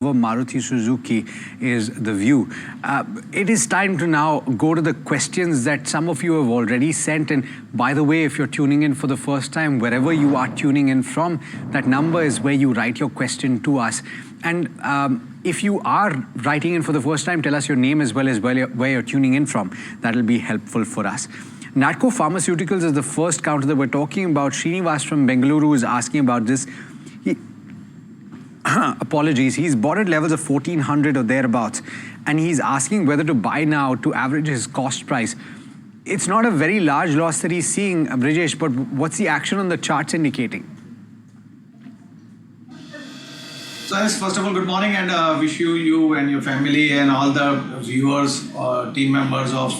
Maruti Suzuki is the view. It is time to now go to the questions that some of you have already sent. And by the way, if you're tuning in for the first time, wherever you are tuning in from, that number is where you write your question to us. And if you are writing in for the first time, tell us your name as well as where you're tuning in from. That'll be helpful for us. Natco Pharmaceuticals is the first counter that we're talking about. Srinivas from Bengaluru is asking about this. Apologies, he's bought at levels of 1400 or thereabouts, and he's asking whether to buy now to average his cost price. It's not a very large loss that he's seeing, Brijesh, but what's the action on the charts indicating? So first of all, good morning, and wish you and your family and all the viewers, team members of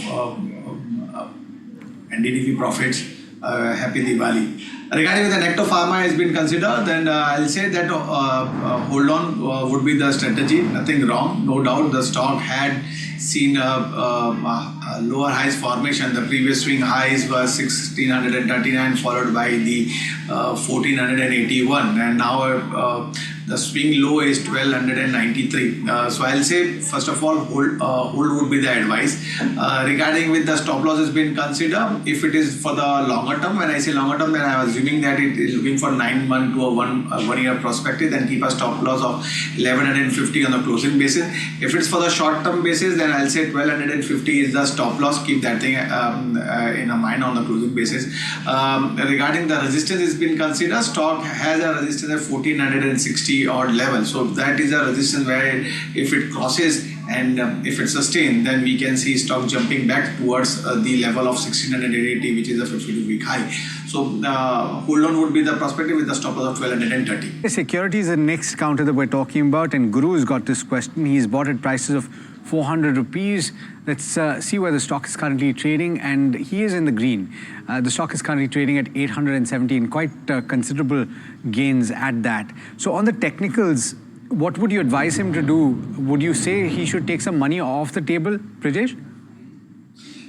NDTV Profits, happy Diwali. Regarding the Natco Pharma has been considered, then I'll say that hold on would be the strategy. Nothing wrong, no doubt. The stock had seen a lower highs formation. The previous swing highs were 1639, followed by the 1481, and now the swing low is 1293. So I'll say first of all hold would be the advice. Regarding with the stop loss has been considered. If it is for the longer term, when I say longer term, then I was assuming that it is looking for 9 month to a 1 year perspective, then keep a stop loss of 1150 on the closing basis. If it's for the short term basis, then I'll say 1250 is the stop loss. Keep that thing in a mind on the closing basis. Regarding the resistance has been considered. Stock has a resistance at 1460 odd level, so that is a resistance where if it crosses and if it's sustained, then we can see stock jumping back towards the level of 1680, which is a 52-week high. So hold on would be the perspective with the stop loss of 1230. Security is the next counter that we're talking about, and Guru's got this question. He's bought at prices of 400 rupees. Let's see where the stock is currently trading, and he is in the green. The stock is currently trading at 817, quite considerable gains at that. So on the technicals, what would you advise him to do? Would you say he should take some money off the table, Brijesh?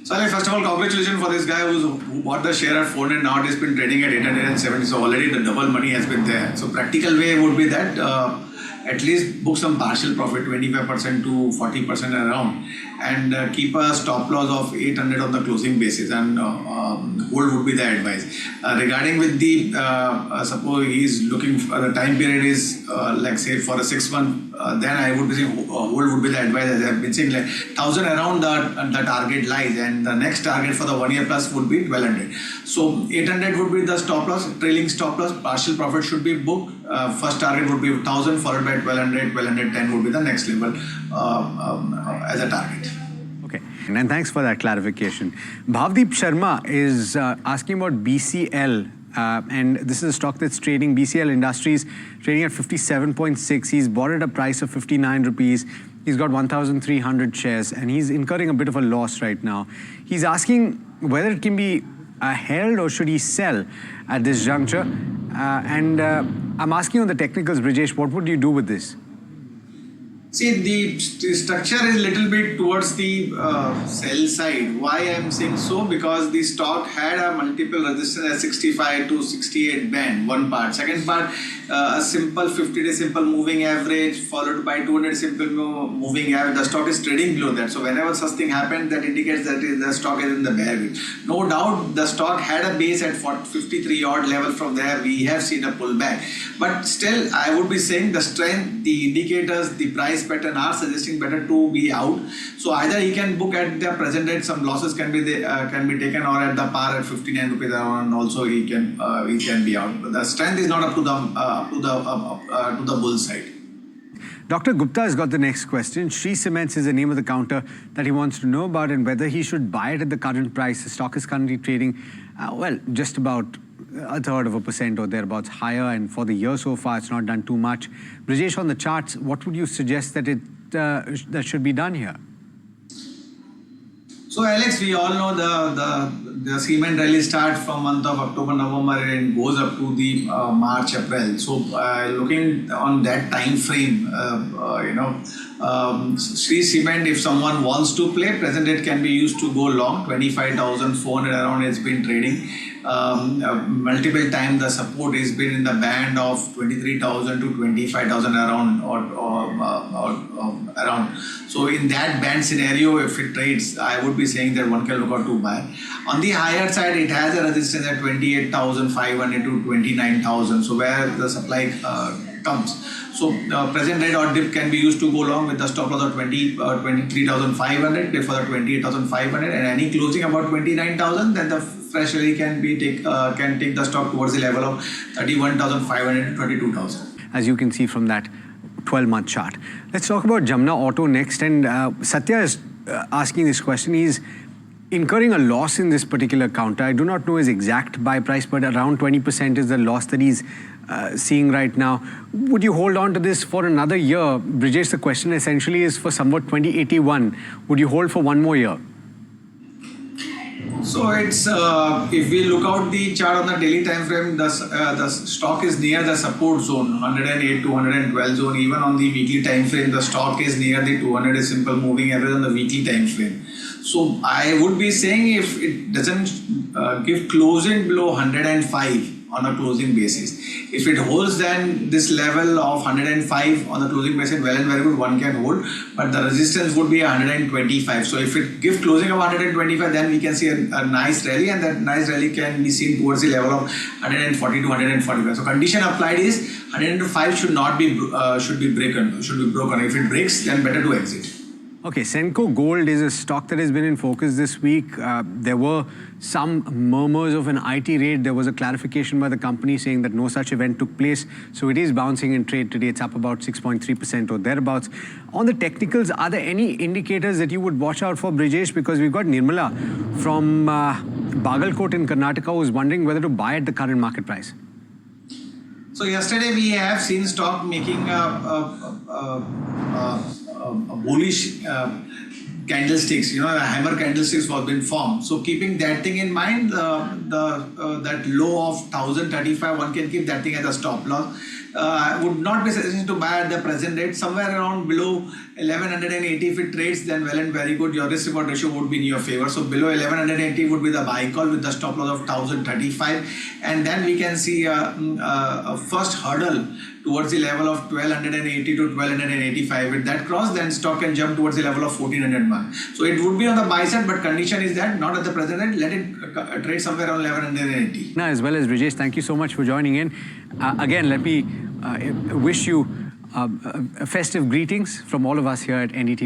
So first of all, congratulations for this guy who bought the share at 400, now it has been trading at 870, so already the double money has been there. So practical way would be that at least book some partial profit, 25% to 40% around, and keep a stop loss of 800 on the closing basis, and hold would be the advice. Regarding with the suppose he's looking for the time period is like say for a 6 month, then I would be saying hold would be the advice. As I've been saying, like 1000 around the target lies, and the next target for the 1 year plus would be 1200. So 800 would be the stop loss, trailing stop loss, partial profit should be booked. First target would be 1000, followed by 1200, 1210 would be the next level as a target. Okay, and thanks for that clarification. Bhavdeep Sharma is asking about BCL, and this is a stock that's trading, BCL Industries, trading at 57.6. He's bought at a price of 59 rupees. He's got 1,300 shares, and he's incurring a bit of a loss right now. He's asking whether it can be held or should he sell at this juncture. I'm asking on the technicals, Brijesh, what would you do with this? See, the structure is a little bit towards the sell side. Why I'm saying so? Because the stock had a multiple resistance at 65 to 68 band, one part. Second part, a simple 50-day simple moving average followed by 200 simple moving average. The stock is trading below that. So whenever such thing happens, that indicates that the stock is in the bear range. No doubt the stock had a base at 53 odd level. From there we have seen a pullback. But still, I would be saying the strength, the indicators, the price pattern are suggesting better to be out. So either he can book at the present rate, some losses can be taken, or at the par at 59 rupees around, also he can be out. But the strength is not up to the bull side. Dr. Gupta has got the next question. Shree Cements is the name of the counter that he wants to know about, and whether he should buy it at the current price. The stock is currently trading, well, just about 1/3% or thereabouts higher, and for the year so far, it's not done too much. Brijesh, on the charts, what would you suggest that that should be done here? So Alex, we all know the cement rally starts from month of October, November, and goes up to the March, April. So looking on that time frame, Shree Cement, if someone wants to play, present rate can be used to go long. 25,400 around has been trading. multiple times the support has been in the band of 23,000 to 25,000 around around. So in that band scenario, if it trades, I would be saying that one can look out to buy. On the higher side, it has a resistance at 28,500 to 29,000. So where the supply comes. So present rate or dip can be used to go along with the stop loss of 23,500, dip for the 28,500, and any closing about 29,000, then the fresh rally can take the stock towards the level of 31,500 to 22,000. As you can see from that 12-month chart. Let's talk about Jamna Auto next. And Satya is asking this question. He's incurring a loss in this particular counter. I do not know his exact buy price, but around 20% is the loss that he's seeing right now. Would you hold on to this for another year? Brijesh, the question essentially is for somewhat 2081. Would you hold for one more year? So it's if we look out the chart on the daily time frame, the stock is near the support zone, 108 to 112 zone. Even on the weekly time frame, the stock is near the 200 simple moving average on the weekly time frame. So I would be saying if it doesn't give closing below 105 on a closing basis, if it holds then this level of 105 on the closing basis, well and very good, one can hold, but the resistance would be 125. So if it gives closing of 125, then we can see a nice rally, and that nice rally can be seen towards the level of 140 to 145. So condition applied is 105 should be broken. If it breaks, then better to exit. Okay, Senco Gold is a stock that has been in focus this week. There were some murmurs of an IT raid. There was a clarification by the company saying that no such event took place. So it is bouncing in trade today. It's up about 6.3% or thereabouts. On the technicals, are there any indicators that you would watch out for, Brijesh? Because we've got Nirmala from Bagalkot in Karnataka who's wondering whether to buy at the current market price. So yesterday we have seen stock making a bullish candlesticks, the hammer candlesticks was been formed. So keeping that thing in mind, that low of 1,035, one can keep that thing as a stop loss. Would not be suggesting to buy at the present rate. Somewhere around below 1180, if it trades, then well and very good. Your risk reward ratio would be in your favor. So below 1180 would be the buy call with the stop loss of 1,035, and then we can see a first hurdle towards the level of 1,280 to 1,285. With that cross, then stock can jump towards the level of 1,400 mark. So it would be on the buy side, but condition is that not at the present rate. Let it trade somewhere around 1,180. Now, as well as Brijesh, thank you so much for joining in. Again, let me wish you festive greetings from all of us here at NDTV.